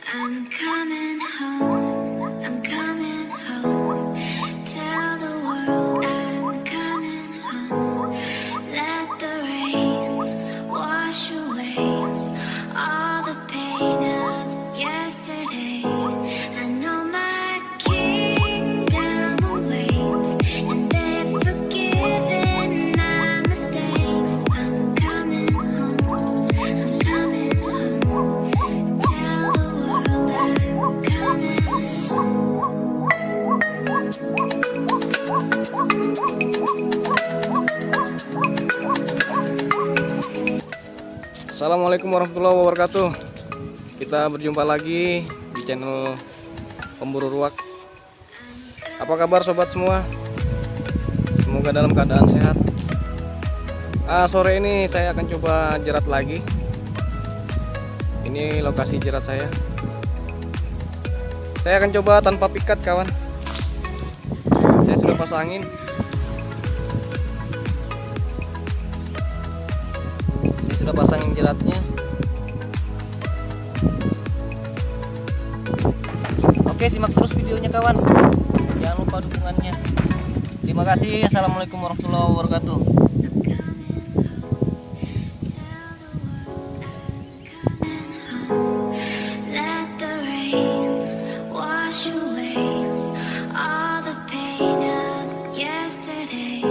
I'm coming home, I'm coming home. Tell the world I'm coming home. Let the rain wash away all the pain of yesterday. I know my kingdom awaits, and they've forgiven my mistakes. I'm coming home, I'm coming home. Tell the world I'm coming home. Assalamualaikum warahmatullahi wabarakatuh. Kita berjumpa lagi di channel Pemburu Ruak. Apa kabar sobat semua? Semoga dalam keadaan sehat. Sore ini saya akan coba jerat lagi. Ini lokasi jerat saya. Saya akan coba tanpa pikat, kawan. Saya sudah pasangin. Sudah pasangin jeratnya. Oke, simak terus videonya, kawan. Jangan lupa dukungannya. Terima kasih. Assalamualaikum warahmatullahi wabarakatuh. Let the rain wash away all the pain of yesterday.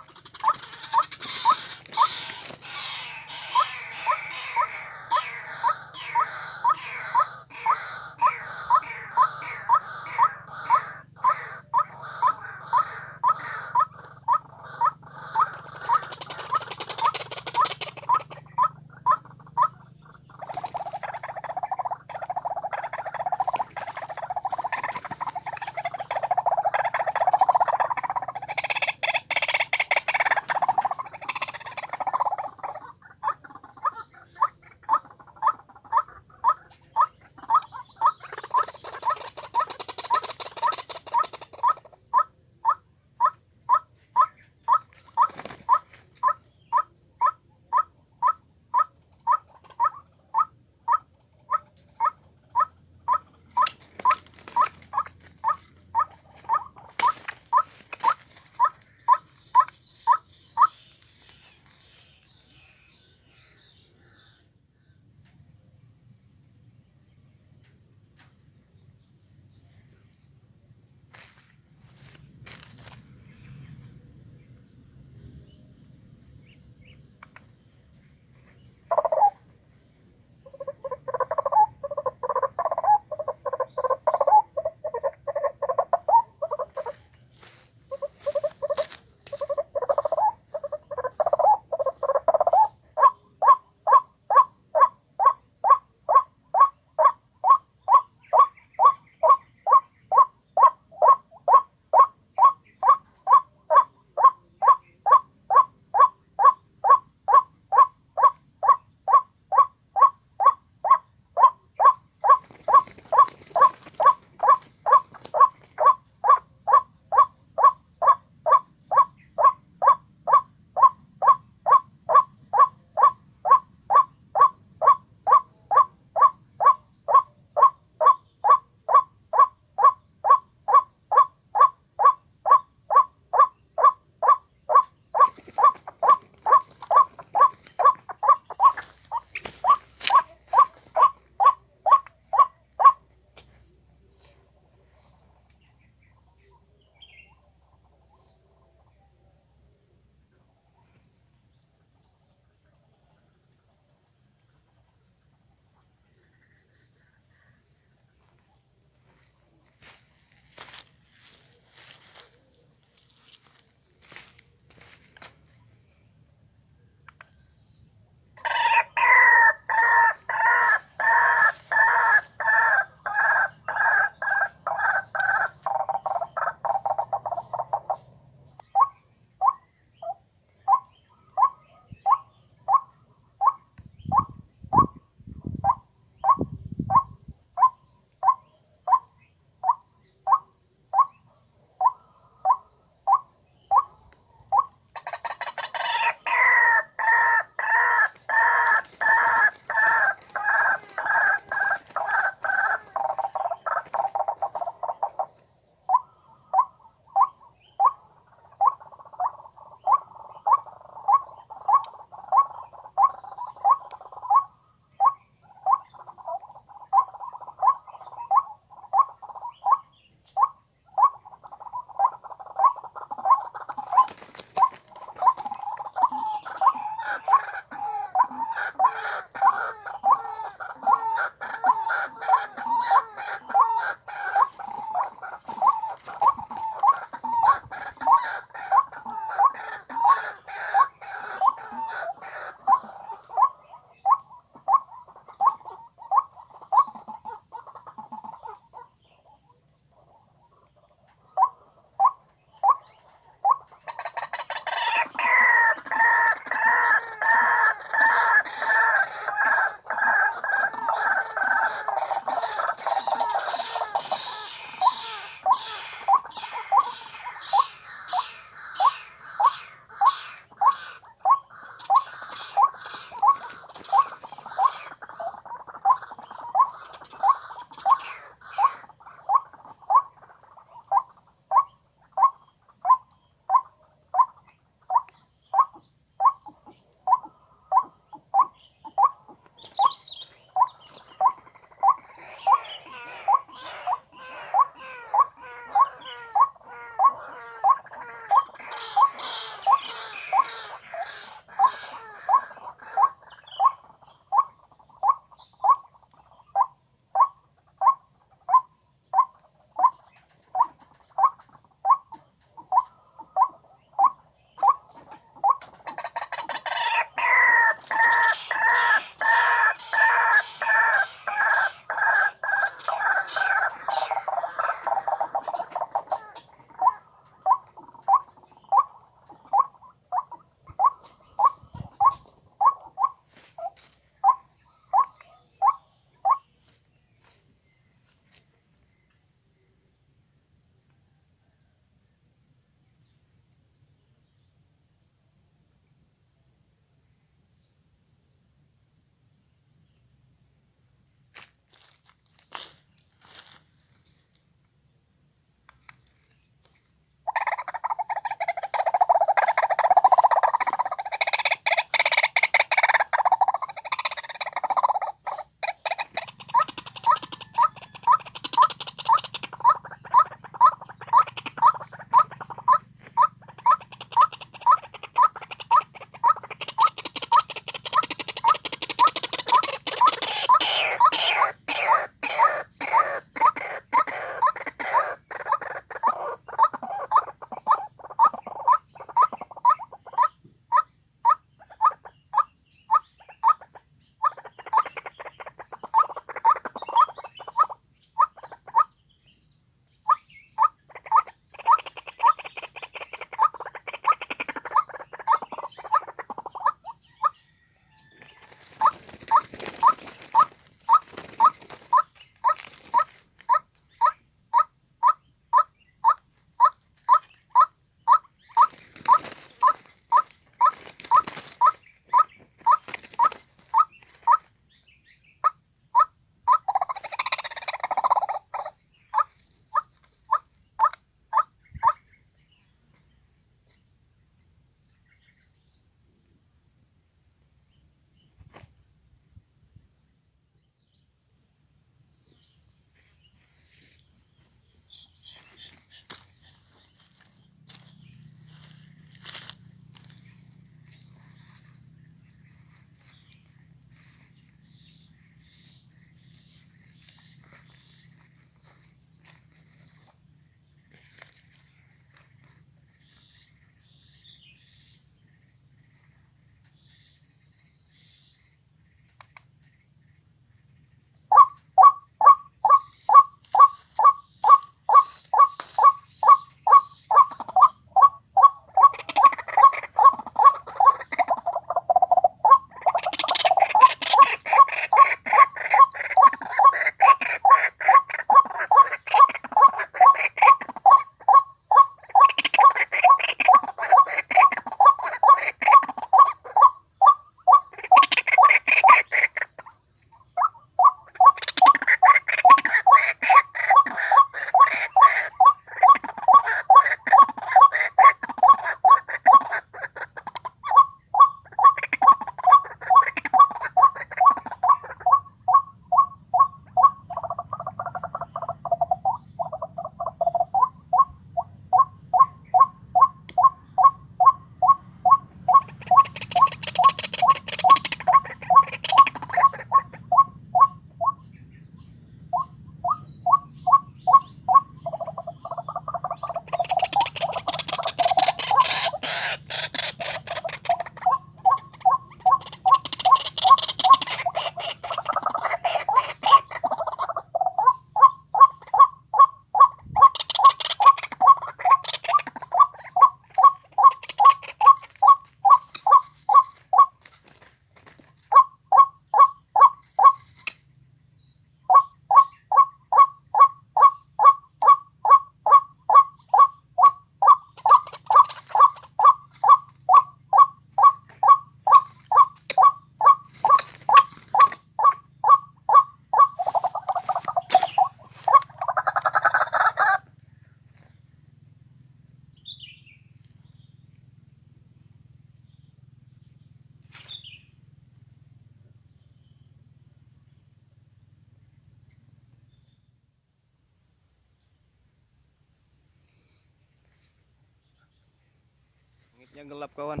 Yang gelap kawan.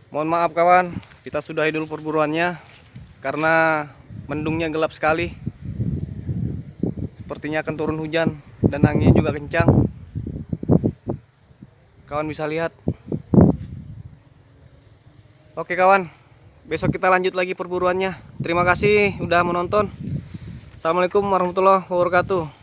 Mohon maaf kawan, kita sudahi dulu perburuannya karena mendungnya gelap sekali. Sepertinya akan turun hujan dan anginnya juga kencang. Kawan bisa lihat. Oke kawan, besok kita lanjut lagi perburuannya. Terima kasih udah menonton. Assalamualaikum warahmatullahi wabarakatuh.